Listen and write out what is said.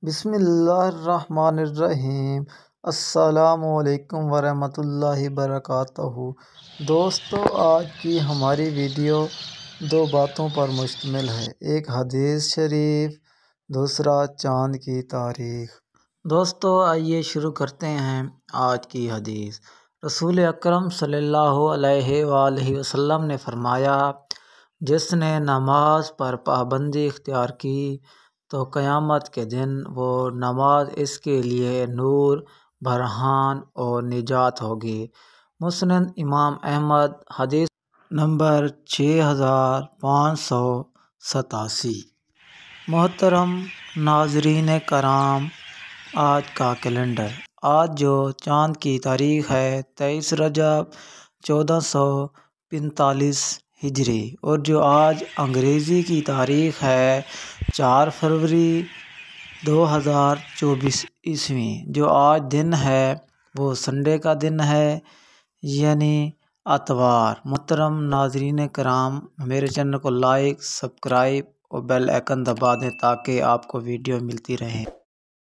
بسم اللہ الرحمن الرحیم۔ السلام علیکم ورحمۃ اللہ وبرکاتہ۔ دوستو، آج کی ہماری ویڈیو دو باتوں پر مشتمل ہے، ایک حدیث شریف، دوسرا چاند کی تاریخ۔ دوستو، آئیے شروع کرتے ہیں آج کی حدیث۔ رسول اکرم صلی اللہ علیہ وآلہ وسلم نے فرمایا، جس نے نماز پر پابندی اختیار کی تو قیامت کے دن وہ نماز اس کے لیے نور، برہان اور نجات ہوگی۔ مسند امام احمد، حدیث نمبر 6587۔ محترم ناظرین کرام، آج کا کیلنڈر، آج جو چاند کی تاریخ ہے 23 رجب 1445 ہجری، اور جو آج انگریزی کی تاریخ ہے 4 فروری 2024 عیسوی، جو آج دن ہے وہ سنڈے کا دن ہے، یعنی اتوار۔ محترم ناظرین کرام، میرے چینل کو لائک، سبسکرائب اور بیل آئیکن دبا دیں تاکہ آپ کو ویڈیو ملتی رہیں۔